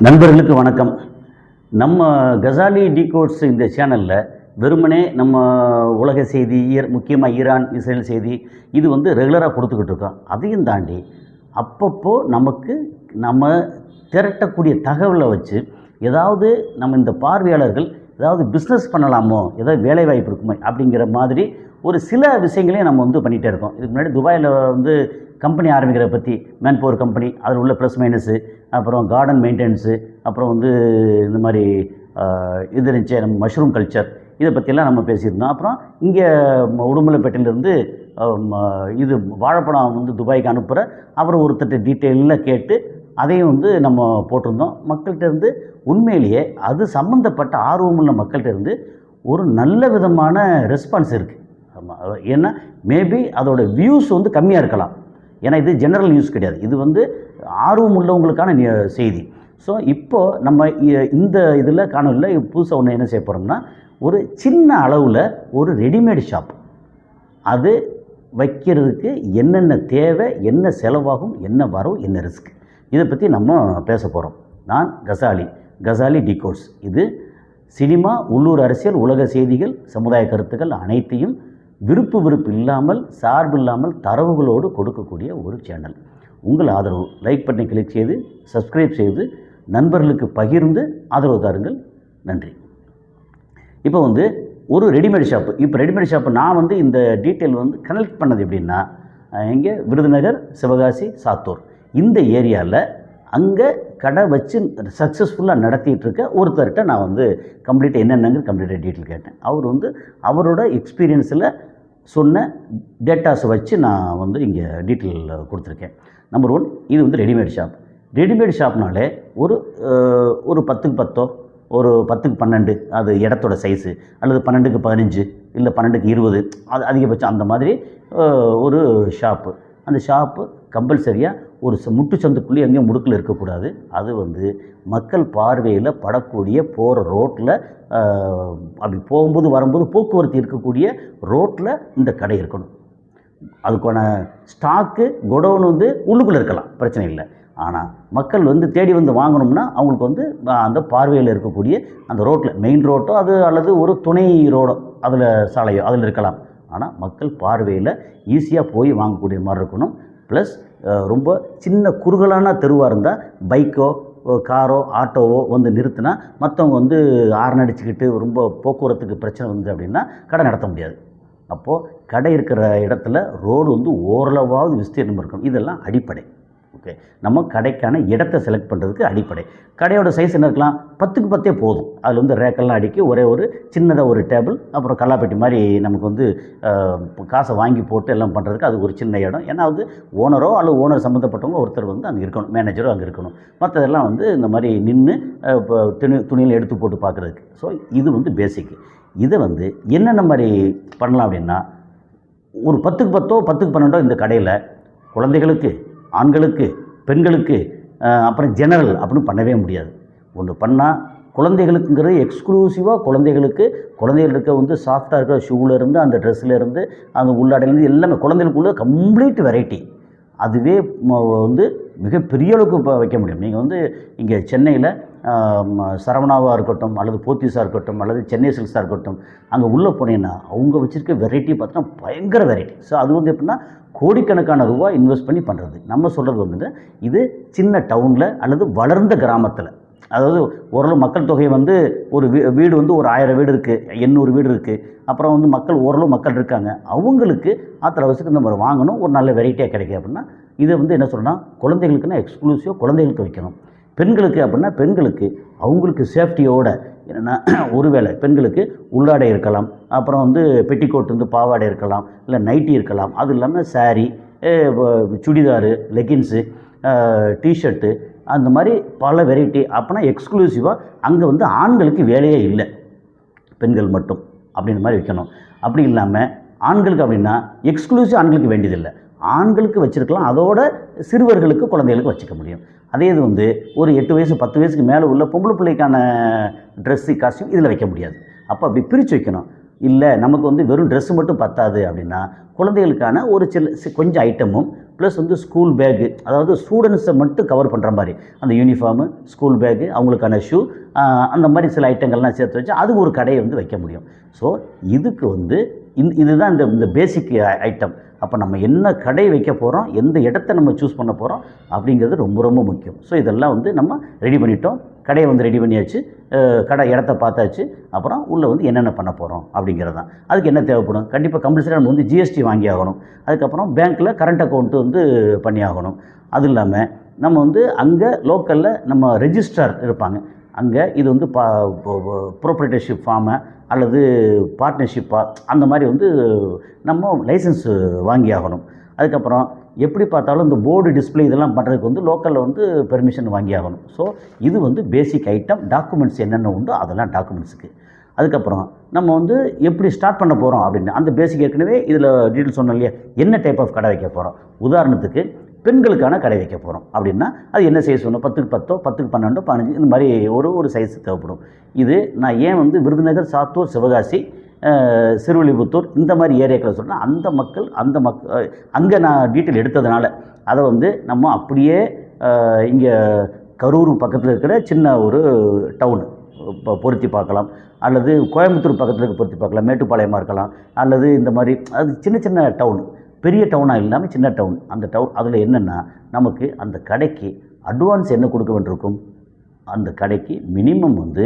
நண்பர்களுக்கு வணக்கம். நம்ம கசாலி டீகோட்ஸ் இந்த சேனலில் வெறுமனே நம்ம உலக செய்தி, முக்கியமாக ஈரான் இஸ்ரேல் செய்தி இது ரெகுலராக கொடுத்துக்கிட்டு இருக்கோம். அதையும் தாண்டி அப்பப்போ நம்ம திரட்டக்கூடிய தகவலை வச்சு ஏதாவது நம்ம இந்த பார்வையாளர்கள் ஏதாவது பிஸ்னஸ் பண்ணலாமோ, ஏதாவது வேலைவாய்ப்பு இருக்குமோ அப்படிங்கிற மாதிரி ஒரு சில விஷயங்களையும் நம்ம பண்ணிகிட்டே இருக்கோம். இதுக்கு முன்னாடி துபாயில் கம்பெனி ஆரம்பிக்கிறத பற்றி, மேன்பவர் கம்பெனி, அதில் உள்ள ப்ளஸ் மைனஸு, அப்புறம் கார்டன் மெயின்டெனன்ஸு, அப்புறம் இந்த மாதிரி இது இருந்துச்சு நம்ம மஷ்ரூம் கல்ச்சர், இதை பற்றியெல்லாம் நம்ம பேசியிருந்தோம். அப்புறம் இங்கே உடுமலைப்பேட்டையிலேருந்து இது வாழைப்பழம் துபாய்க்கு அனுப்புகிற அப்புறம் ஒருத்தர் டீட்டெயிலில் கேட்டு அதையும் நம்ம போட்டிருந்தோம். மக்கள்கிட்டருந்து உண்மையிலேயே அது சம்மந்தப்பட்ட ஆர்வமுள்ள மக்கள்கிட்டருந்து ஒரு நல்ல விதமான ரெஸ்பான்ஸ் இருக்குது. ஆமாம், ஏன்னா மேபி அதோட வியூஸ் கம்மியாக இருக்கலாம். ஏன்னா இது ஜெனரல் நியூஸ் கிடையாது, இது ஆர்வம் உள்ளவங்களுக்கான செய்தி. ஸோ இப்போது நம்ம இந்த இதில் காணொலியில் புதுசாக ஒன்று என்ன செய்ய போகிறோம்னா, ஒரு சின்ன அளவில் ஒரு ரெடிமேட் ஷாப் அது வைக்கிறதுக்கு என்னென்ன தேவை, என்ன செலவாகும், என்ன வரும், என்ன ரிஸ்க், இதை பற்றி நம்ம பேச போகிறோம். நான் கசாலி டீகோட்ஸ். இது சினிமா, உள்ளூர் அரசியல், உலக செய்திகள், சமுதாய கருத்துக்கள் அனைத்தையும் விருப்பு இல்லாமல், சார்பு இல்லாமல் தரவுகளோடு கொடுக்கக்கூடிய ஒரு சேனல். உங்கள் ஆதரவு லைக் பண்ணி கிளிக் செய்து சப்ஸ்கிரைப் செய்து நண்பர்களுக்கு பகிர்ந்து ஆதரவு தாருங்கள். நன்றி. இப்போ ஒரு ரெடிமேட் ஷாப்பு. இப்போ ரெடிமேட் ஷாப்பு நான் இந்த டீட்டெயில் கனெக்ட் பண்ணது எப்படின்னா, இங்கே விருதுநகர், சிவகாசி, சாத்தூர் இந்த ஏரியாவில் அங்கே கடை வச்சு சக்ஸஸ்ஃபுல்லாக நடத்திட்டுருக்க ஒருத்தர்கிட்ட நான் கம்ப்ளீட்டாக என்னென்னங்கிற கம்ப்ளீட்டாக டீட்டெயில் கேட்டேன். அவர் அவரோட எக்ஸ்பீரியன்ஸில் சொன்ன டேட்டாஸை வச்சு நான் இங்கே டீட்டெயில் கொடுத்துருக்கேன். நம்பர் 1, இது ரெடிமேட் ஷாப். ரெடிமேட் ஷாப்னாலே ஒரு 10க்கு 10, ஒரு 10க்கு 12, அது இடத்தோட சைஸு, அல்லது 12க்கு 15, இல்லை 12க்கு 20, அது அதிகபட்சம் அந்த மாதிரி ஒரு ஷாப்பு. அந்த ஷாப்பு கம்பல்சரியாக ஒரு முட்டுச்சந்துக்குள்ளேயே எங்கேயும் முடுக்கில் இருக்கக்கூடாது. அது மக்கள் பார்வையில் படக்கூடிய, போகிற ரோட்டில் அப்படி போகும்போது வரும்போது போக்குவரத்து இருக்கக்கூடிய ரோட்டில் இந்த கடை இருக்கணும். அதுக்கான ஸ்டாக்கு குடோன் உள்ளுக்குள்ளே இருக்கலாம், பிரச்சனை இல்லை. ஆனால் மக்கள் தேடி வாங்கணும்னா அவங்களுக்கு அந்த பார்வையில் இருக்கக்கூடிய அந்த ரோட்டில், மெயின் ரோட்டோ அது அல்லது ஒரு துணை ரோடோ, அதில் சாலையோ அதில் இருக்கலாம். ஆனால் மக்கள் பார்வையில் ஈஸியாக போய் வாங்கக்கூடிய மாதிரி இருக்கணும். ப்ளஸ் ரொம்ப சின்ன குறுகலான தெருவாக இருந்தால் பைக்கோ, காரோ, ஆட்டோவோ நிறுத்தினா மற்றவங்க ஆர்ன் அடிச்சுக்கிட்டு ரொம்ப போக்குவரத்துக்கு பிரச்சனை அப்படின்னா கடை நடத்த முடியாது. அப்போது கடை இருக்கிற இடத்துல ரோடு ஓரளவாவது விஸ்தீர்ணம் இருக்கணும். இதெல்லாம் அடிப்படை. ஓகே, நம்ம கடைக்கான இடத்தை செலக்ட் பண்ணுறதுக்கு அடிப்படை. கடையோட சைஸ் என்ன இருக்கலாம், 10க்கு 10 போதும். அதில் ரேக்கெல்லாம் அடுக்கி ஒரே ஒரு சின்னதாக ஒரு டேபிள், அப்புறம் கல்லாப்பெட்டி மாதிரி நமக்கு காசை வாங்கி போட்டு எல்லாம் பண்ணுறதுக்கு அது ஒரு சின்ன இடம். ஏன்னா ஓனரோ அல்லது ஓனர் சம்மந்தப்பட்டவங்க ஒருத்தர் அங்கே இருக்கணும், மேனேஜரோ அங்கே இருக்கணும். மற்றதெல்லாம் இந்த மாதிரி நின்று துணியில் எடுத்து போட்டு பார்க்குறதுக்கு. ஸோ இது பேசிக்கு. இதை என்னென்ன மாதிரி பண்ணலாம் அப்படின்னா, ஒரு 10க்கு 10, 10க்கு 12 இந்த கடையில் குழந்தைகளுக்கு, ஆண்களுக்கு, பெண்களுக்கு, அப்புறம் ஜெனரல் அப்படின்னு பண்ணவே முடியாது. ஒன்று பண்ணால் குழந்தைகளுக்குங்கிறது எக்ஸ்க்ளூசிவாக குழந்தைகள் இருக்க சாஃப்டாக இருக்கிற ஷூவிலேருந்து, அந்த ட்ரெஸ்ஸிலேருந்து, அந்த உள்ளாடையிலேருந்து எல்லாமே குழந்தைகளுக்குள்ள கம்ப்ளீட் வெரைட்டி. அதுவே மிகப்பெரிய அளவுக்கு இப்போ வைக்க முடியும். நீங்கள் இங்கே சென்னையில் சரவணாவாக இருக்கட்டும், அல்லது போத்தீஸாக இருக்கட்டும், அல்லது சென்னை சில்க்ஸாக இருக்கட்டும், அங்கே உள்ளே போனீங்கன்னா அவங்க வச்சுருக்க வெரைட்டி பார்த்தீங்கன்னா பயங்கர வெரைட்டி. ஸோ அது எப்படின்னா கோடிக்கணக்கான ரூபா இன்வெஸ்ட் பண்ணி பண்ணுறது. நம்ம சொல்கிறது இது சின்ன டவுனில் அல்லது வளர்ந்த கிராமத்தில், அதாவது ஓரளவு மக்கள் தொகை ஒரு வீடு ஒரு 1000 வீடு இருக்குது, 800 வீடு இருக்குது, அப்புறம் மக்கள் ஓரளவு மக்கள் இருக்காங்க. அவங்களுக்கு ஆத்திர அவசியத்துக்கு நம்ம வாங்கணும், ஒரு நல்ல வெரைட்டியாக கிடைக்கும் அப்படின்னா இதை என்ன சொல்லணும்னா, குழந்தைகளுக்குன்னா எக்ஸ்க்ளூசிவாக குழந்தைகளுக்கு வைக்கணும். பெண்களுக்கு அப்படின்னா பெண்களுக்கு அவங்களுக்கு சேஃப்டியோடு என்னென்னா, ஒருவேளை பெண்களுக்கு உள்ளாடை இருக்கலாம், அப்புறம் பெட்டிக்கோட் பாவாடை இருக்கலாம், இல்லை நைட்டி இருக்கலாம். அது இல்லாமல் சாரீ, சுடிதாரு, லெகின்ஸு, டிஷர்ட்டு, அந்த மாதிரி பல வெரைட்டி. அப்படின்னா எக்ஸ்க்ளூசிவாக அங்கே ஆண்களுக்கு வேலையே இல்லை, பெண்கள் மட்டும் அப்படின்ற மாதிரி வைக்கணும். அப்படி இல்லாமல் ஆண்களுக்கு அப்படின்னா எக்ஸ்க்ளூசிவ் ஆண்களுக்கு வேண்டியதில்லை, ஆண்களுக்கு வச்சுருக்கலாம், அதோட சிறுவர்களுக்கு, குழந்தைகளுக்கு வச்சுக்க முடியும். அதே இது ஒரு 8 வயசு 10 வயசுக்கு மேலே உள்ள பொம்பளை பிள்ளைக்கான ட்ரெஸ்ஸு, காஸ்டியூம் இதில் வைக்க முடியாது. அப்போ அப்படி பிரித்து வைக்கணும். இல்லை நமக்கு வெறும் ட்ரெஸ்ஸு மட்டும் பத்தாது அப்படின்னா குழந்தைகளுக்கான ஒரு கொஞ்சம் ஐட்டமும் ப்ளஸ் வந்து ஸ்கூல் பேக்கு, அதாவது ஸ்டூடெண்ட்ஸை மட்டும் கவர் பண்ணுற மாதிரி அந்த யூனிஃபார்மு, ஸ்கூல் பேக்கு, அவங்களுக்கான ஷூ, அந்த மாதிரி சில ஐட்டங்கள்லாம் சேர்த்து வச்சு அது ஒரு கடையை வந்து வைக்க முடியும். ஸோ இதுக்கு வந்து இதுதான் இந்த பேசிக் ஐட்டம். அப்போ நம்ம என்ன கடை வைக்க போகிறோம், எந்த இடத்த நம்ம சூஸ் பண்ண போகிறோம் அப்படிங்கிறது ரொம்ப ரொம்ப முக்கியம். ஸோ இதெல்லாம் வந்து நம்ம ரெடி பண்ணிட்டோம், கடையை வந்து ரெடி பண்ணியாச்சு, கடை இடத்த பார்த்தாச்சு. அப்புறம் உள்ளே வந்து என்னென்ன பண்ண போகிறோம் அப்படிங்கிறது தான். அதுக்கு என்ன தேவைப்படும், கண்டிப்பாக கம்பல்சரி நம்ம வந்து ஜிஎஸ்டி வாங்கி ஆகணும். அதுக்கப்புறம் பேங்க்கில் கரண்ட் அக்கௌண்ட்டு வந்து பண்ணி ஆகணும். அது இல்லாமல் நம்ம வந்து அங்கே லோக்கலில் நம்ம ரெஜிஸ்ட்ரார் இருப்பாங்க, அங்கே இது வந்து ப்ரோப்ரைட்டர்ஷிப் ஃபார்மை அல்லது பார்ட்னர்ஷிப்பாக அந்த மாதிரி வந்து நம்ம லைசன்ஸ் வாங்கி ஆகணும். அதுக்கப்புறம் எப்படி பார்த்தாலும் இந்த போர்டு டிஸ்பிளே இதெல்லாம் பண்ணுறதுக்கு வந்து லோக்கலில் வந்து பெர்மிஷன் வாங்கி ஆகணும். ஸோ இது வந்து பேசிக் ஐட்டம். டாக்குமெண்ட்ஸ் என்னென்ன உண்டோ அதெல்லாம் டாக்குமெண்ட்ஸுக்கு. அதுக்கப்புறம் நம்ம வந்து எப்படி ஸ்டார்ட் பண்ண போகிறோம் அப்படின்னு அந்த பேசிக் ஏற்கனவே இதில் டீட்டெயில் சொன்னோம் இல்லையா, என்ன டைப் ஆஃப் கடை வைக்க போகிறோம். உதாரணத்துக்கு பெண்களுக்கான கடை வைக்க போகிறோம் அப்படின்னா அது என்ன சைஸ் ஒன்று, 10க்கு 10, 10க்கு 12, 15 இந்த மாதிரி ஒரு சைஸ் தேவைப்படும். இது நான் ஏன் வந்து விருதுநகர், சாத்தூர், சிவகாசி, சிறுவில்லிபுத்தூர் இந்த மாதிரி ஏரியாக்களை சொல்கிறேன். அந்த மக்கள் அங்கே நான் டீட்டெயில் எடுத்ததுனால அதை வந்து நம்ம அப்படியே இங்கே கரூர் பக்கத்தில் இருக்கிற சின்ன ஒரு டவுனு பொருத்தி பார்க்கலாம், அல்லது கோயம்புத்தூர் பக்கத்தில் இருக்க பொருத்தி பார்க்கலாம், மேட்டுப்பாளையமாக இருக்கலாம், அல்லது இந்த மாதிரி அது சின்ன சின்ன டவுன், பெரிய டவுனாக இல்லாமல் சின்ன டவுன். அந்த டவுன் அதில் என்னென்னா நமக்கு அந்த கடைக்கு அட்வான்ஸ் என்ன கொடுக்க வேண்டியிருக்கும், அந்த கடைக்கு மினிமம் வந்து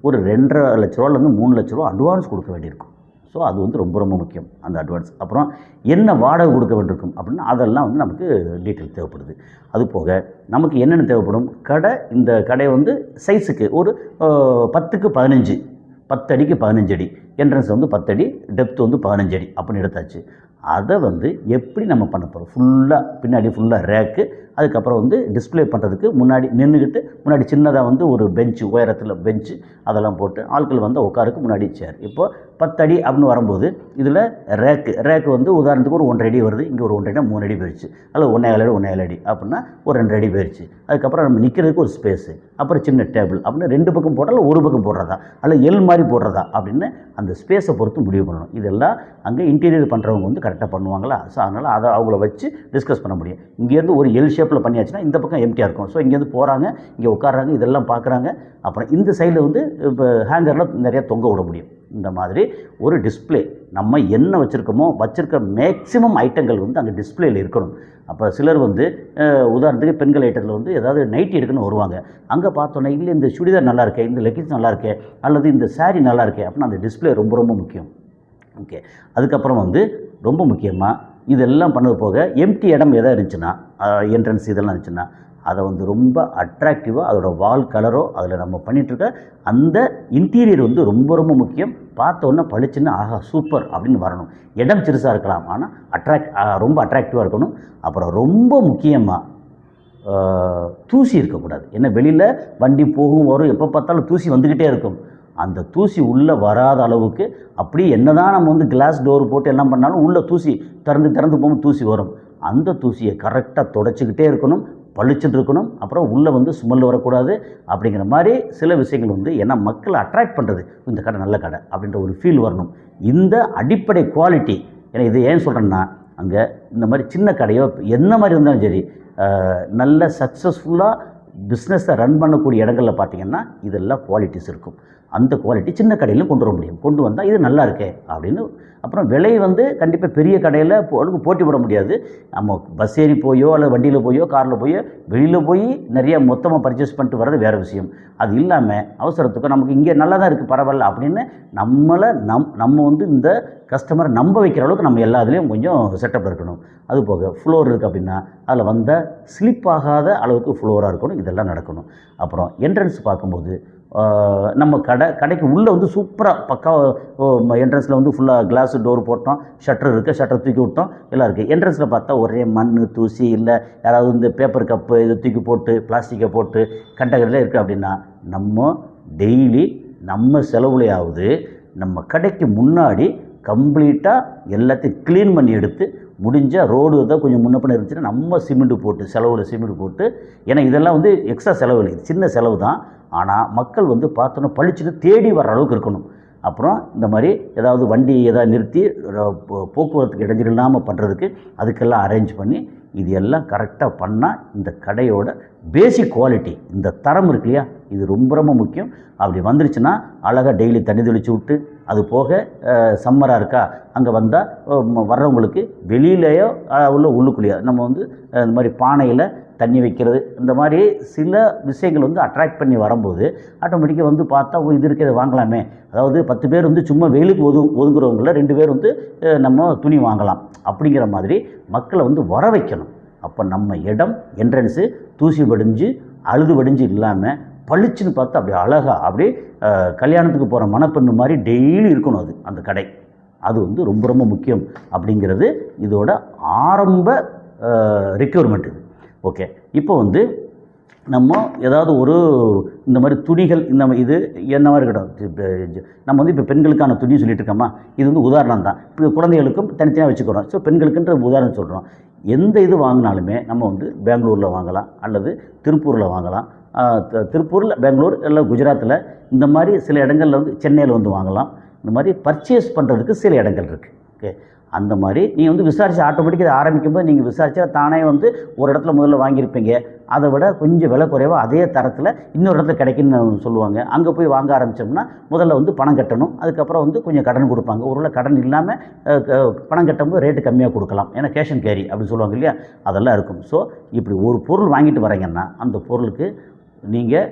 ஒரு 2.5 லட்ச ரூபாலேருந்து 3 லட்ச ரூபா அட்வான்ஸ் கொடுக்க வேண்டியிருக்கும். ஸோ அது வந்து ரொம்ப ரொம்ப முக்கியம் அந்த அட்வான்ஸ். அப்புறம் என்ன வாடகை கொடுக்க வேண்டியிருக்கும் அப்படின்னா அதெல்லாம் வந்து நமக்கு டீட்டெயில் தேவைப்படுது. அது போக நமக்கு என்னென்ன தேவைப்படும், இந்த கடை வந்து சைஸுக்கு ஒரு 10க்கு 15, 10 அடிக்கு 15 அடி, என்ட்ரன்ஸ் வந்து 10 அடி, டெப்த் வந்து 15 அடி அப்படின்னு எடுத்தாச்சு. அதை வந்து எப்படி நம்ம பண்ண போகிறோம், ஃபுல்லாக பின்னாடி ஃபுல்லாக ரேக்கு, அதுக்கப்புறம் வந்து டிஸ்பிளே பண்ணுறதுக்கு முன்னாடி நின்றுக்கிட்டு முன்னாடி சின்னதாக வந்து ஒரு பெஞ்சு, உயரத்தில் பெஞ்சு அதெல்லாம் போட்டு ஆட்கள் வந்து உட்காருக்கு முன்னாடி சேர். இப்போது 10 அடி அப்படின்னு வரும்போது இதில் ரேக்கு வந்து உதாரணத்துக்கு ஒரு 1.5 அடி வருது, இங்கே ஒரு 1.5 அடி 3 அடி போயிடுச்சு, அல்லது 1.7 அடி அப்படின்னா ஒரு 2 அடி போயிடுச்சு. அதுக்கப்புறம் நம்ம நிற்கிறதுக்கு ஒரு ஸ்பேஸு, அப்புறம் சின்ன டேபிள் அப்படின்னு 2 பக்கம் போட்டால் ஒரு பக்கம் போடுறதா அல்லது எல் மாதிரி போடுறதா அப்படின்னு அந்த ஸ்பேஸை பொறுத்து முடிவு பண்ணணும். இதெல்லாம் அங்கே இன்டீரியர் பண்ணுறவங்க வந்து கரெக்டாக பண்ணுவாங்களா. ஸோ அதனால் அதை அவங்கள வச்சு டிஸ்கஸ் பண்ண முடியும். இங்கேருந்து ஒரு எல் ஷேப்பில் பண்ணியாச்சுன்னா இந்த பக்கம் எம்டியாக இருக்கும். ஸோ இங்கேருந்து போகிறாங்க, இங்கே உட்காடுறாங்க, இதெல்லாம் பார்க்குறாங்க. அப்புறம் இந்த சைடில் வந்து இப்போ ஹேங்கரில் நிறையா தொங்க விட முடியும். இந்த மாதிரி ஒரு டிஸ்பிளே நம்ம என்ன வச்சுருக்க மேக்ஸிமம் ஐட்டங்கள் வந்து அங்கே டிஸ்பிளேயில் இருக்கணும். அப்போ சிலர் வந்து உதாரணத்துக்கு பெண்கள் ஐட்டத்தில் வந்து ஏதாவது நைட்டி எடுக்கணும்னு வருவாங்க, அங்கே பார்த்தோன்னே இல்லை இந்த சுடிதார் நல்லா இருக்கே, இந்த லெகின்ஸ் நல்லா இருக்கே, அல்லது இந்த சாரீ நல்லா இருக்கே அப்படின்னா அந்த டிஸ்பிளே ரொம்ப ரொம்ப முக்கியம். ஓகே, அதுக்கப்புறம் வந்து ரொம்ப முக்கியமாக இதெல்லாம் பண்ணது போக எம்டி இடம் எதாவது இருந்துச்சுன்னா, என்ட்ரன்ஸ் இதெல்லாம் இருந்துச்சுன்னா அதை வந்து ரொம்ப அட்ராக்டிவாக அதோட வால் கலரோ அதில் நம்ம பண்ணிகிட்ருக்க அந்த இன்டீரியர் வந்து ரொம்ப ரொம்ப முக்கியம். பார்த்தோன்னே பளிச்சுன்னு ஆஹா சூப்பர் அப்படின்னு வரணும். இடம் சிறுசாக இருக்கலாம், ஆனால் ரொம்ப அட்ராக்டிவாக இருக்கணும். அப்புறம் ரொம்ப முக்கியமாக தூசி இருக்கக்கூடாது. ஏன்னா வெளியில் வண்டி போகும் வரும், எப்போ பார்த்தாலும் தூசி வந்துக்கிட்டே இருக்கும். அந்த தூசி உள்ளே வராத அளவுக்கு அப்படி என்ன தான் நம்ம வந்து கிளாஸ் டோர் போட்டு எல்லாம் பண்ணாலும் உள்ளே தூசி திறந்து போகும்போது தூசி வரும். அந்த தூசியை கரெக்டாக தொடச்சிக்கிட்டே இருக்கணும், பளிச்சுட்டு இருக்கணும். அப்புறம் உள்ளே வந்து ஸ்மெல் வரக்கூடாது. அப்படிங்கிற மாதிரி சில விஷயங்கள் வந்து ஏன்னா மக்களை அட்ராக்ட் பண்ணுறது இந்த கடை நல்ல கடை அப்படின்ற ஒரு ஃபீல் வரணும். இந்த அடிப்படை குவாலிட்டி, ஏன்னா இதை ஏன் சொல்கிறேன்னா அங்கே இந்த மாதிரி சின்ன கடையோ என்ன மாதிரி இருந்தாலும் சரி, நல்ல சக்ஸஸ்ஃபுல்லாக பிஸ்னஸை ரன் பண்ணக்கூடிய இடங்களில் பார்த்திங்கன்னா இதெல்லாம் குவாலிட்டிஸ் இருக்கும். அந்த குவாலிட்டி சின்ன கடையிலும் கொண்டு வர முடியும். கொண்டு வந்தால் இது நல்லா இருக்கே அப்படின்னு. அப்புறம் விலை வந்து கண்டிப்பாக பெரிய கடையில் போட்டி போட முடியாது. நம்ம பஸ் ஏறி போயோ அல்லது வண்டியில் போயோ காரில் போயோ வெளியில் போய் நிறையா மொத்தமாக பர்ச்சேஸ் பண்ணிட்டு வர்றது வேறு விஷயம். அது இல்லாமல் அவசரத்துக்கு நமக்கு இங்கே நல்லா தான் இருக்குது பரவாயில்ல அப்படின்னு நம்ம வந்து இந்த கஸ்டமரை நம்ப வைக்கிற அளவுக்கு நம்ம எல்லா இதுலேயும் கொஞ்சம் செட்டப் இருக்கணும். அது போக ஃப்ளோர் இருக்குது அப்படின்னா அதில் வந்தால் ஸ்லிப் ஆகாத அளவுக்கு ஃப்ளோராக இருக்கணும். இதெல்லாம் நடக்கணும். அப்புறம் என்ட்ரன்ஸ் பார்க்கும்போது நம்ம கடைக்கு உள்ளே வந்து சூப்பராக பக்கா என்ட்ரன்ஸில் வந்து ஃபுல்லாக கிளாஸ் டோர் போட்டோம், ஷட்டர் இருக்குது, ஷட்டர் தூக்கி விட்டோம், எல்லாம் இருக்குது. என்ட்ரன்ஸில் பார்த்தா ஒரே மண் தூசி, இல்லை யாராவது இந்த பேப்பர் கப்பு இதை தூக்கி போட்டு பிளாஸ்டிக்கை போட்டு கண்டகரில் இருக்குது அப்படின்னா நம்ம டெய்லி நம்ம செலவுலையாவது நம்ம கடைக்கு முன்னாடி கம்ப்ளீட்டாக எல்லாத்தையும் க்ளீன் பண்ணி எடுத்து முடிஞ்சால் ரோடு தான் கொஞ்சம் முன்னப்பண்ண இருந்துச்சுன்னா நம்ம சிமெண்ட்டு போட்டு சிமெண்ட் போட்டு, ஏன்னா இதெல்லாம் வந்து எக்ஸ்ட்ரா செலவு இல்லை, சின்ன செலவு தான். ஆனால் மக்கள் வந்து பார்த்தோன்னா பளிச்சுட்டு தேடி வர அளவுக்கு இருக்கணும். அப்புறம் இந்த மாதிரி ஏதாவது வண்டி ஏதாவது நிறுத்தி போக்குவரத்துக்கு இடைஞ்சல் இல்லாமல் பண்ணுறதுக்கு அதுக்கெல்லாம் அரேஞ்ச் பண்ணி இது எல்லாம் கரெக்டாக பண்ணால் இந்த கடையோட பேசிக் குவாலிட்டி, இந்த தரம் இருக்கு இல்லையா, இது ரொம்ப ரொம்ப முக்கியம். அப்படி வந்துருச்சுன்னா அழகாக டெய்லி தண்ணி தெளித்து விட்டு, அது போக சம்மராக இருக்கா அங்கே வந்தால் வர்றவங்களுக்கு வெளியிலையோ உள்ள உள்ளுக்குள்ளேயோ நம்ம வந்து இந்த மாதிரி பானையில் தண்ணி வைக்கிறது, இந்த மாதிரி சில விஷயங்கள் வந்து அட்ராக்ட் பண்ணி வரும்போது ஆட்டோமேட்டிக்காக வந்து பார்த்தா இது இருக்கிறத வாங்கலாமே. அதாவது 10 பேர் வந்து சும்மா வெயிலுக்கு ஒதுங்குறவங்கள 2 பேர் வந்து நம்ம துணி வாங்கலாம் அப்படிங்கிற மாதிரி மக்களை வந்து வர வைக்கணும். அப்போ நம்ம இடம் என்ட்ரன்ஸு தூசி வடிஞ்சு அழுது வடிஞ்சு இல்லாமல் பளிச்சுன்னு பார்த்து அப்படி அழகாக அப்படியே கல்யாணத்துக்கு போகிற மணப்பெண்ணு மாதிரி டெய்லி இருக்கணும் அது அந்த கடை. அது வந்து ரொம்ப ரொம்ப முக்கியம் அப்படிங்கிறது இதோட ஆரம்ப ரெக்யூர்மெண்ட் இது. ஓகே, இப்போ வந்து நம்ம ஏதாவது ஒரு இந்த மாதிரி துணிகள் இது என்ன மாதிரி இருக்கட்டும். நம்ம வந்து இப்போ பெண்களுக்கான துணி சொல்லிட்டு இருக்கோமா, இது வந்து உதாரணம் தான். இப்போ குழந்தைகளுக்கும் தனித்தனியாக வச்சுக்கிறோம். ஸோ பெண்களுக்குன்ற உதாரணம் சொல்கிறோம். எந்த இது வாங்கினாலுமே நம்ம வந்து பெங்களூரில் வாங்கலாம் அல்லது திருப்பூரில் வாங்கலாம். திருப்பூரில், பெங்களூர் இல்லை குஜராத்தில், இந்த மாதிரி சில இடங்களில் வந்து சென்னையில் வந்து வாங்கலாம். இந்த மாதிரி பர்ச்சேஸ் பண்ணுறதுக்கு சில இடங்கள் இருக்குது. ஓகே, அந்த மாதிரி நீங்கள் வந்து விசாரித்து ஆட்டோமேட்டிக்காக ஆரம்பிக்கும் போது நீங்கள் விசாரித்தா தானே வந்து ஒரு இடத்துல முதல்ல வாங்கியிருப்பீங்க, அதை விட கொஞ்சம் விலை குறைவாக அதே தரத்தில் இன்னொரு இடத்துல கிடைக்குன்னு சொல்லுவாங்க. அங்கே போய் வாங்க ஆரம்பித்தோம்னா முதல்ல வந்து பணம் கட்டணும், அதுக்கப்புறம் வந்து கொஞ்சம் கடன் கொடுப்பாங்க. ஒருவேளை கடன் இல்லாமல் பணம் கட்டும்போது ரேட்டு கம்மியாக கொடுக்கலாம், ஏன்னா கேஷ் அண்ட் கேரி அப்படின்னு சொல்லுவாங்க இல்லையா, அதெல்லாம் இருக்கும். ஸோ இப்படி ஒரு பொருள் வாங்கிட்டு வரீங்கன்னா அந்த பொருளுக்கு நீங்கள்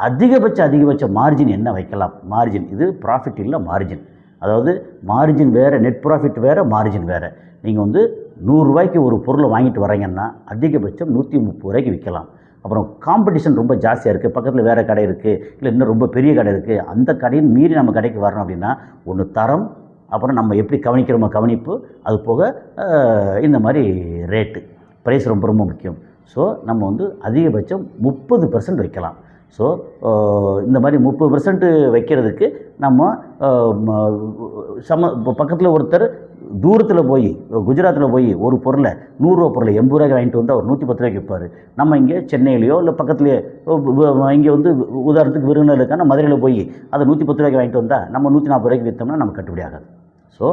அதிகபட்ச மார்ஜின் என்ன வைக்கலாம். மார்ஜின் இது ப்ராஃபிட் இல்லை, மார்ஜின். அதாவது மார்ஜின் வேறு, நெட் ப்ராஃபிட் வேறு, மார்ஜின் வேறு. நீங்கள் வந்து 100 ரூபாய்க்கு ஒரு பொருளை வாங்கிட்டு வரீங்கன்னா அதிகபட்சம் 130 ரூபாய்க்கு விற்கலாம். அப்புறம் காம்படிஷன் ரொம்ப ஜாஸ்தியாக இருக்குது, பக்கத்தில் வேறு கடை இருக்குது, இல்லை இன்னும் ரொம்ப பெரிய கடை இருக்குது. அந்த கடையின் மீறி நம்ம கடைக்கு வரணும் அப்படின்னா ஒன்று தரம், அப்புறம் நம்ம எப்படி கவனிக்கிறோமோ கவனிப்பு, அது போக இந்த மாதிரி ரேட்டு, ப்ரைஸ் ரொம்ப ரொம்ப முக்கியம். ஸோ நம்ம வந்து அதிகபட்சம் 30% வைக்கலாம். ஸோ இந்த மாதிரி 30% வைக்கிறதுக்கு நம்ம இப்போ பக்கத்தில் ஒருத்தர் தூரத்தில் போய் குஜராத்தில் போய் ஒரு பொருளை 100 ரூபா பொருளை 80 ரூபாய்க்கு வாங்கிட்டு வந்து அவர் 110 ரூபாய்க்கு விற்பார். நம்ம இங்கே சென்னையிலையோ இல்லை பக்கத்துலேயே இங்கே வந்து உதாரணத்துக்கு விருந்தினருக்கான மதுரையில் போய் அதை 110 ரூபாய்க்கு வாங்கிட்டு வந்தால் நம்ம 140 ரூபாய்க்கு விற்றோம்னா நமக்கு கட்டுப்படி ஆகாது. ஸோ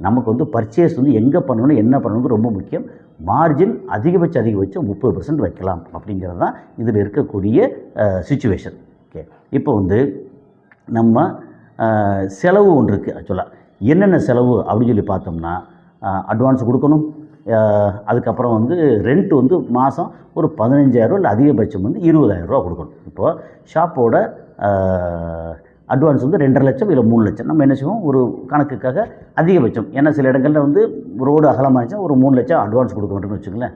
நமக்கு வந்து பர்ச்சேஸ் வந்து எங்கே பண்ணணும் என்ன பண்ணணுங்கிறது ரொம்ப முக்கியம். மார்ஜின் அதிகபட்சம் 30% வைக்கலாம் அப்படிங்கிறது தான் இதில் இருக்கக்கூடிய சிச்சுவேஷன். ஓகே, இப்போ வந்து நம்ம செலவு ஒன்று இருக்குது. ஆக்சுவலாக என்னென்ன செலவு அப்படின்னு சொல்லி பார்த்தோம்னா, அட்வான்ஸ் கொடுக்கணும், அதுக்கப்புறம் வந்து ரெண்ட் வந்து மாதம் ஒரு 15,000 இல்லை அதிகபட்சம் வந்து 20,000 ரூபா கொடுக்கணும். இப்போது ஷாப்போட அட்வான்ஸ் வந்து 2.5 லட்சம் இல்லை 3 லட்சம். நம்ம என்ன செய்வோம், ஒரு கணக்குக்காக அதிகபட்சம், ஏன்னா சில இடங்களில் வந்து ரோடு அகலமாகிடுச்சா ஒரு 3 லட்சம் அட்வான்ஸ் கொடுக்க மாட்டோம்னு வச்சுங்களேன்.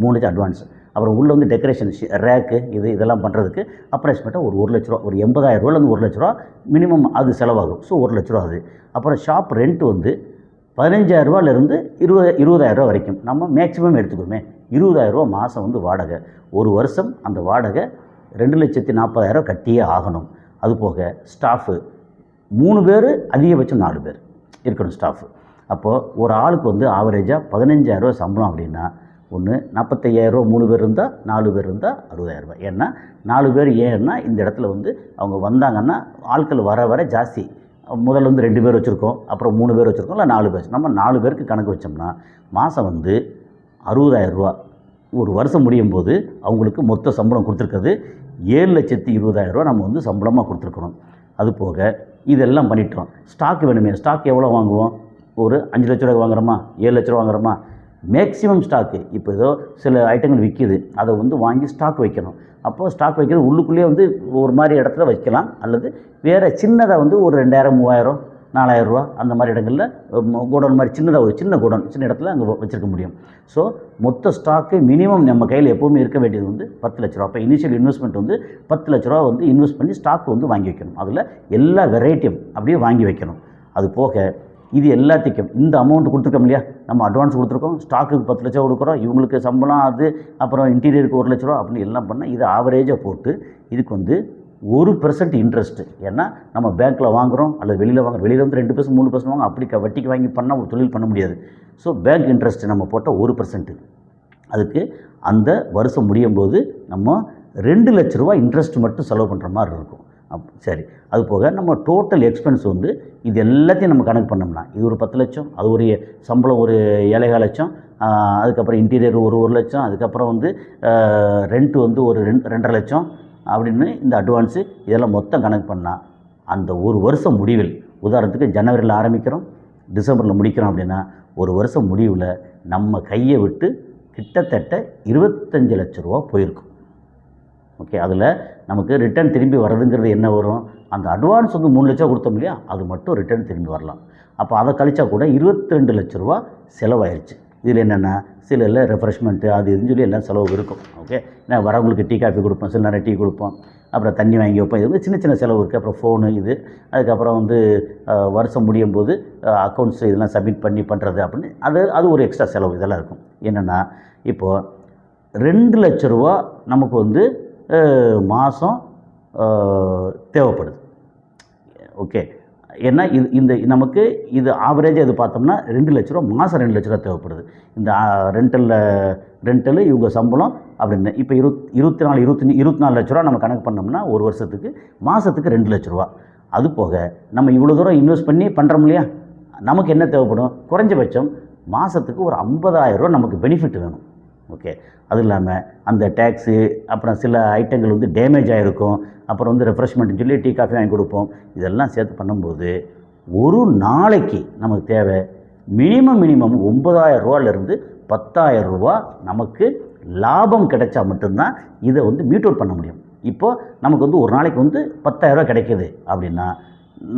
3 லட்சம் அட்வான்ஸ். அப்புறம் உள்ளே வந்து டெக்கரேஷன், ரேக்கு, இதெல்லாம் பண்ணுறதுக்கு அப்ராக்சிமேட்டாக ஒரு 1 லட்ச ரூபா, ஒரு 80,000 ரூபாயிலேருந்து 1 லட்ச ரூபா மினிமம் அது செலவாகும். ஸோ 1 லட்ச ரூபா அது. அப்புறம் ஷாப் ரெண்ட் வந்து 15,000 ரூபாயிலேருந்து 20,000 ரூபா வரைக்கும் நம்ம மேக்ஸிமம் எடுத்துக்கோமே. 20,000 ரூபா மாதம் வந்து வாடகை. ஒரு வருஷம் அந்த வாடகை 2,40,000 கட்டியே ஆகணும். அது போக ஸ்டாஃபு 3 பேர், அதிகபட்சம் 4 பேர் இருக்கணும் ஸ்டாஃபு. அப்போது ஒரு ஆளுக்கு வந்து ஆவரேஜாக 15,000 ரூபா சம்பளம் அப்படின்னா, ஒன்று 45,000 ரூபா 3 பேர் இருந்தால், 4 பேர் இருந்தால் 60,000 ரூபாய். ஏன்னா 4 பேர் ஏன்னா இந்த இடத்துல வந்து அவங்க வந்தாங்கன்னா ஆட்கள் வர வர ஜாஸ்தி. முதல்ல வந்து 2 பேர் வச்சுருக்கோம், அப்புறம் 3 பேர் வச்சுருக்கோம், இல்லை 4 பேர். நம்ம 4 பேருக்கு கணக்கு வச்சோம்னா மாதம் வந்து 60,000 ரூபா. ஒரு வருஷம் முடியும் போது அவங்களுக்கு மொத்த சம்பளம் கொடுத்துருக்கிறது 7,20,000 ரூபா நம்ம வந்து சம்பளமாக கொடுத்துருக்கணும். அது போக இதெல்லாம் பண்ணிட்டோம். ஸ்டாக் வேணுமே, ஸ்டாக் எவ்வளோ வாங்குவோம், ஒரு 5 லட்ச ரூபாய்க்கு வாங்குகிறோமா, 7 லட்ச ரூபா வாங்குகிறோமா, மேக்ஸிமம் ஸ்டாக்கு. இப்போ ஏதோ சில ஐட்டங்கள் விற்கிது, அதை வந்து வாங்கி ஸ்டாக் வைக்கணும். அப்போது ஸ்டாக் வைக்கிறது உள்ளுக்குள்ளேயே வந்து ஒரு மாதிரி இடத்துல வைக்கலாம், அல்லது வேறு சின்னதாக வந்து ஒரு 2,000, 3,000, 4,000 ரூபா அந்த மாதிரி இடங்களில் கோடவுன் மாதிரி சின்னதாக, ஒரு சின்ன கோடவுன், சின்ன இடத்துல அங்கே வச்சுருக்க முடியும். ஸோ மொத்த ஸ்டாக்கு மினிமம் நம்ம கையில் எப்போவுமே இருக்க வேண்டியது வந்து 10 லட்ச ரூபா. அப்போ இனிஷியல் இன்வெஸ்ட்மெண்ட் வந்து 10 லட்ச ரூபா வந்து இன்வெஸ்ட் பண்ணி ஸ்டாக் வந்து வாங்கி வைக்கணும். அதில் எல்லா வெரைட்டியும் அப்படியே வாங்கி வைக்கணும். அது போக இது எல்லாத்துக்கும் இந்த அமௌண்ட் கொடுத்துருக்கோம் இல்லையா, நம்ம அட்வான்ஸ் கொடுத்துருக்கோம், ஸ்டாக்குக்கு 10 லட்சம் கொடுக்குறோம், இவங்களுக்கு சம்பளம் அது, அப்புறம் இன்டீரியருக்கு 1 லட்ச ரூபா அப்படின்னு எல்லாம் பண்ணால் இது ஆவரேஜாக போட்டு இதுக்கு வந்து 1% இன்ட்ரெஸ்ட்டு. ஏன்னா நம்ம பேங்க்கில் வாங்குகிறோம் அல்லது வெளியில் வெளியில் வந்து 2%, 3% வாங்க, அப்படி வட்டிக்கு வாங்கி பண்ணால் ஒரு தொழில் பண்ண முடியாது. ஸோ பேங்க் இன்ட்ரெஸ்ட்டு நம்ம போட்டால் 1%. அதுக்கு அந்த வருஷம் முடியும் போது நம்ம 2 லட்ச ரூபா இன்ட்ரெஸ்ட் மட்டும் செலவு பண்ணுற மாதிரி இருக்கும். சரி, அது போக நம்ம டோட்டல் எக்ஸ்பென்ஸ் வந்து இது எல்லாத்தையும் நம்ம கணக்கு பண்ணோம்னா இது ஒரு 10 லட்சம், அது ஒரு சம்பளம் ஒரு 7,4 லட்சம், அதுக்கப்புறம் இன்டீரியர் ஒரு லட்சம், அதுக்கப்புறம் வந்து ரெண்ட்டு வந்து ஒரு 2.5 லட்சம் அப்படின்னு இந்த அட்வான்ஸு இதெல்லாம் மொத்தம் கணக்கு பண்ணால் அந்த ஒரு வருஷம் முடிவில், உதாரணத்துக்கு ஜனவரியில் ஆரம்பிக்கிறோம், டிசம்பரில் முடிக்கிறோம் அப்படின்னா ஒரு வருஷம் முடிவில் நம்ம கையை விட்டு கிட்டத்தட்ட 25 லட்ச ரூபா போயிருக்கும். ஓகே, அதில் நமக்கு ரிட்டர்ன் திரும்பி வர்றதுங்கிறது என்ன வரும்? அந்த அட்வான்ஸ் வந்து 3 லட்சம் கொடுத்தோம் இல்லையா, அது மட்டும் ரிட்டர்ன் திரும்பி வரலாம். அப்போ அதை கழிச்சா கூட 22 லட்ச ரூபா செலவாயிருச்சு. இதில் என்னென்னா சில இல்லை ரெஃப்ரெஷ்மெண்ட்டு அது இதுன்னு சொல்லி எல்லாம் செலவு இருக்கும். ஓகே, நான் வரவங்களுக்கு டீ காஃபி கொடுப்போம், சில நேரம் டீ கொடுப்போம், அப்புறம் தண்ணி வாங்கி வைப்போம், இது வந்து சின்ன சின்ன செலவு இருக்குது. அப்புறம் ஃபோனு இது, அதுக்கப்புறம் வந்து வருஷம் முடியும் போது அக்கௌண்ட்ஸ் இதெல்லாம் சப்மிட் பண்ணி பண்ணுறது அப்படின்னு அது ஒரு எக்ஸ்ட்ரா செலவு இதெல்லாம் இருக்கும். என்னென்னா இப்போது 2 லட்ச ரூபா நமக்கு வந்து மாதம் தேவைப்படுது. ஓகே, ஏன்னா இது நமக்கு இது ஆவரேஜாக இது பார்த்தோம்னா 2 லட்ச ரூபா மாதம் 2 லட்ச ரூபா தேவைப்படுது. இந்த ரெண்டலு இவங்க சம்பளம் அப்படின்னு இப்போ 24 லட்ச ரூபா நம்ம கணக்கு பண்ணோம்னா ஒரு வருஷத்துக்கு மாதத்துக்கு 2 லட்ச ரூபா. அது போக நம்ம இவ்வளோ தூரம் இன்வெஸ்ட் பண்ணி பண்ணுறோம் இல்லையா, நமக்கு என்ன தேவைப்படும்? குறைஞ்சபட்சம் மாதத்துக்கு ஒரு 50,000 ரூபா நமக்கு பெனிஃபிட் வேணும். ஓகே, அது இல்லாமல் அந்த டேக்ஸு, அப்புறம் சில ஐட்டங்கள் வந்து டேமேஜ் ஆகிருக்கும், அப்புறம் வந்து ரெஃப்ரெஷ்மெண்ட்னு சொல்லி டீ காஃபி வாங்கி கொடுப்போம். இதெல்லாம் சேர்த்து பண்ணும்போது ஒரு நாளைக்கு நமக்கு தேவை மினிமம் 9,000 ரூபாலேருந்து 10,000 ரூபா நமக்கு லாபம் கிடைச்சா மட்டும்தான் இதை வந்து மீட் அவுட் பண்ண முடியும். இப்போது நமக்கு வந்து ஒரு நாளைக்கு வந்து 10,000 ரூபா கிடைக்கிது அப்படின்னா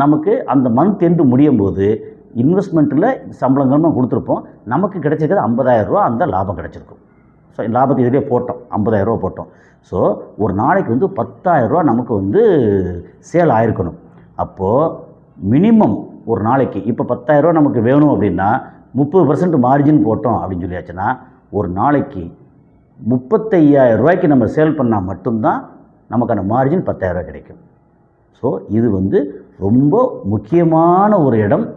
நமக்கு அந்த மந்த் எண்டு முடியும் போது இன்வெஸ்ட்மெண்ட்டில் சம்பளங்களும் கொடுத்துருப்போம், நமக்கு கிடைச்சிருக்கிறது 50,000 ரூபா அந்த லாபம் கிடச்சிருக்கும். ஸோ லாபத்தை இதிலே போட்டோம், 50,000 ரூபா போட்டோம். ஸோ ஒரு நாளைக்கு வந்து 10,000 ரூபா நமக்கு வந்து சேல் ஆகிருக்கணும். அப்போது மினிமம் ஒரு நாளைக்கு இப்போ 10,000 ரூபா நமக்கு வேணும் அப்படின்னா 30% மார்ஜின் போட்டோம் அப்படின்னு சொல்லியாச்சுன்னா ஒரு நாளைக்கு 35,000 ரூபாய்க்கு நம்ம சேல் பண்ணால் மட்டும்தான் நமக்கான மார்ஜின் 10,000 ரூபாய் கிடைக்கும். ஸோ இது வந்து ரொம்ப முக்கியமான ஒரு இடம்.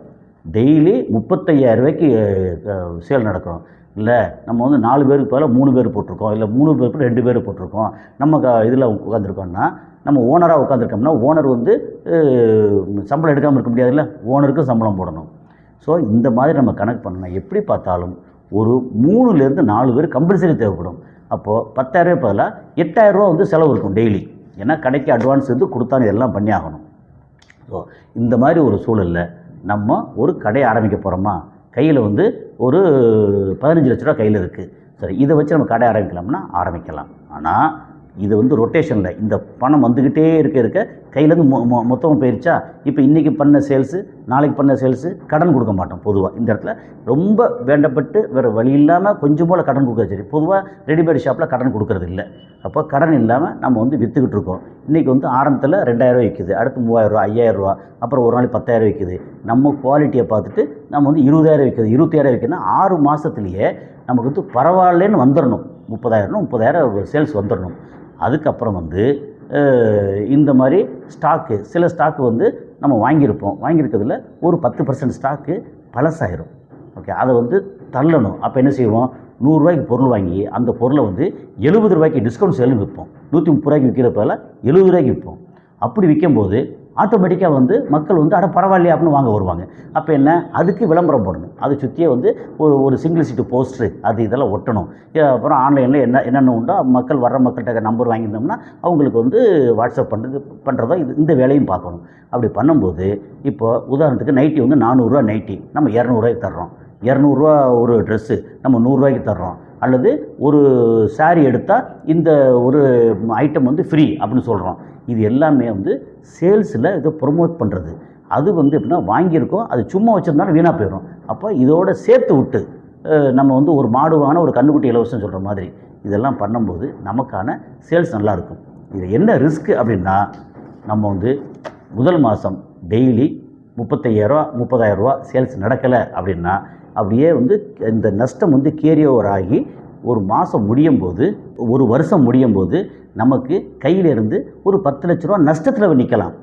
டெய்லி 35,000 ரூபாய்க்கு சேல் நடக்கிறோம். இல்லை நம்ம வந்து 4 பேருக்கு பதிலாக 3 பேர் போட்டிருக்கோம், இல்லை 3 பேருக்கு 2 பேர் போட்டிருக்கோம், நம்ம இதில் உட்காந்துருக்கோம்னா நம்ம ஓனராக உட்காந்துருக்கோம்னா ஓனர் வந்து சம்பளம் எடுக்காமல் இருக்க முடியாதுல்ல, ஓனருக்கும் சம்பளம் போடணும். ஸோ இந்த மாதிரி நம்ம கணக்கு பண்ணணும். எப்படி பார்த்தாலும் ஒரு 3லேருந்து 4 பேர் கம்பல்சரி தேவைப்படும். அப்போது 10,000 ரூபாய் பதிலாக 8,000 ரூபா வந்து செலவு இருக்கும் டெய்லி. ஏன்னா கடைக்கு அட்வான்ஸ் வந்து கொடுத்தாலும் எல்லாம் பண்ணி ஆகணும். ஸோ இந்த மாதிரி ஒரு சூழலில் நம்ம ஒரு கடையை ஆரம்பிக்க போகிறோமா, கையில் வந்து ஒரு 15 லட்ச ரூபா கையில் இருக்குது, சரி இதை வச்சு நம்ம கடை ஆரம்பிக்கலாம்னா ஆரம்பிக்கலாம். ஆனால் இது வந்து ரொட்டேஷனில் இந்த பணம் வந்துக்கிட்டே இருக்க கையிலேருந்து மொத்தமாக போயிடுச்சா, இப்போ இன்றைக்கி பண்ண சேல்ஸு நாளைக்கு பண்ண சேல்ஸு கடன் கொடுக்க மாட்டோம். பொதுவாக இந்த இடத்துல ரொம்ப வேண்டப்பட்டு வேறு வழி இல்லாமல் கொஞ்சம் போல் கடன் கொடுக்க சரி, பொதுவாக ரெடிமேட் ஷாப்பில் கடன் கொடுக்கறது இல்லை. அப்போ கடன் இல்லாமல் நம்ம வந்து விற்றுக்கிட்டு இருக்கோம். இன்றைக்கி வந்து ஆரம்பத்தில் 2,000 ரூபா விற்கிது, அடுத்து 3,000 ரூபா, 5,000 ரூபா, அப்புறம் ஒரு நாளைக்கு 10,000 விற்கிது. நம்ம குவாலிட்டியை பார்த்துட்டு நம்ம வந்து 20,000 விற்கிது, 25,000 விற்கிதுன்னா 6 மாதத்துலேயே நமக்கு வந்து பரவாயில்லன்னு வந்துடணும். 30,000 சேல்ஸ் வந்துடணும். அதுக்கப்புறம் வந்து இந்த மாதிரி ஸ்டாக்கு, சில ஸ்டாக்கு வந்து நம்ம வாங்கியிருக்கிறதுல ஒரு 10% ஸ்டாக்கு பழசாயிரும். ஓகே, அதை வந்து தள்ளணும். அப்போ என்ன செய்வோம், 100 ரூபாய்க்கு பொருள் வாங்கி அந்த பொருளை வந்து 70 ரூபாய்க்கு டிஸ்கவுண்ட் சேல்னு விற்போம். 130 ரூபாய்க்கு விற்கிறப்பல 70 ரூபாய்க்கு விற்போம். அப்படி விற்கும்போது ஆட்டோமேட்டிக்காக வந்து மக்கள் வந்து பரவாயில்லையா அப்படின்னு வாங்க வருவாங்க. அப்போ என்ன, அதுக்கு விளம்பரம் போடணும். அதை சுற்றியே வந்து ஒரு சிங்கிள் சீட்டு போஸ்ட்ரு அது இதெல்லாம் ஒட்டணும். அப்புறம் ஆன்லைனில் என்னென்ன உண்டோ மக்கள் வர்ற மக்கள்கிட்ட நம்பர் வாங்கியிருந்தோம்னா அவங்களுக்கு வந்து வாட்ஸ்அப் பண்ணுறதோ இந்த வேலையும் பார்க்கணும். அப்படி பண்ணும்போது இப்போ உதாரணத்துக்கு நைட்டி வந்து 400 ரூபா நைட்டி நம்ம 200 ரூபாய்க்கு தர்றோம், 200 ரூபா ஒரு ட்ரெஸ்ஸு நம்ம 100 ரூபாய்க்கு தர்றோம், அல்லது ஒரு சாரீ எடுத்தால் இந்த ஒரு ஐட்டம் வந்து ஃப்ரீ அப்படின்னு சொல்கிறோம். இது எல்லாமே வந்து சேல்ஸில் இதை ப்ரொமோட் பண்ணுறது. அது வந்து எப்படின்னா வாங்கியிருக்கோம், அது சும்மா வச்சுருந்தாலும் வீணாக போயிடும். அப்போ இதோட சேர்த்து விட்டு நம்ம வந்து ஒரு மாடு வாங்கினா ஒரு கன்றுக்குட்டி இலவசம் சொல்கிற மாதிரி இதெல்லாம் பண்ணும்போது நமக்கான சேல்ஸ் நல்லாயிருக்கும். இது என்ன ரிஸ்க்கு அப்படின்னா, நம்ம வந்து முதல் மாதம் டெய்லி 35,000 30,000 ரூபா சேல்ஸ் நடக்கலை அப்படின்னா அப்படியே வந்து இந்த நஷ்டம் வந்து கேரி ஓவர் ஆகி ஒரு மாதம் முடியும் போது, ஒரு வருஷம் முடியும் போது நமக்கு கையிலிருந்து ஒரு 10 லட்ச ரூபா நஷ்டத்தில் நிற்கலாம்.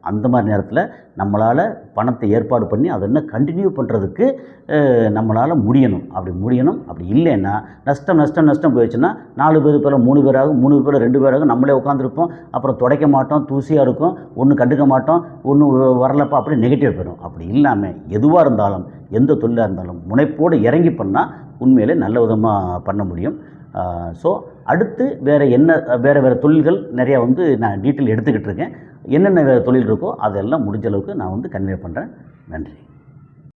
அந்த மாதிரி நேரத்தில் நம்மளால் பணத்தை ஏற்பாடு பண்ணி அதை இன்னும் கண்டினியூ பண்ணுறதுக்கு நம்மளால் முடியணும். அப்படி இல்லைன்னா நஷ்டம் போயிடுச்சுன்னா 4 பேர் பேர் 3 பேராகும், 3 பேர் 2 பேராகும், நம்மளே உட்காந்துருப்போம். அப்புறம் துடைக்க மாட்டோம், தூசியாக இருக்கும், ஒன்றும் கண்டுக்க மாட்டோம், ஒன்றும் வரலப்பா, அப்படி நெகட்டிவ் போயிடும். அப்படி இல்லாமல் எதுவாக இருந்தாலும் எந்த தொழிலாக இருந்தாலும் முனைப்போடு இறங்கி பண்ணால் உண்மையிலே நல்ல விதமாக பண்ண முடியும். ஸோ அடுத்து வேறு தொழில்கள் நிறையா வந்து நான் டீட்டெயில் எடுத்துக்கிட்டு இருக்கேன். என்னென்ன வேறு தொழில் இருக்கோ அதெல்லாம் முடிஞ்ச அளவுக்கு நான் வந்து கன்வே பண்ணுறேன். நன்றி.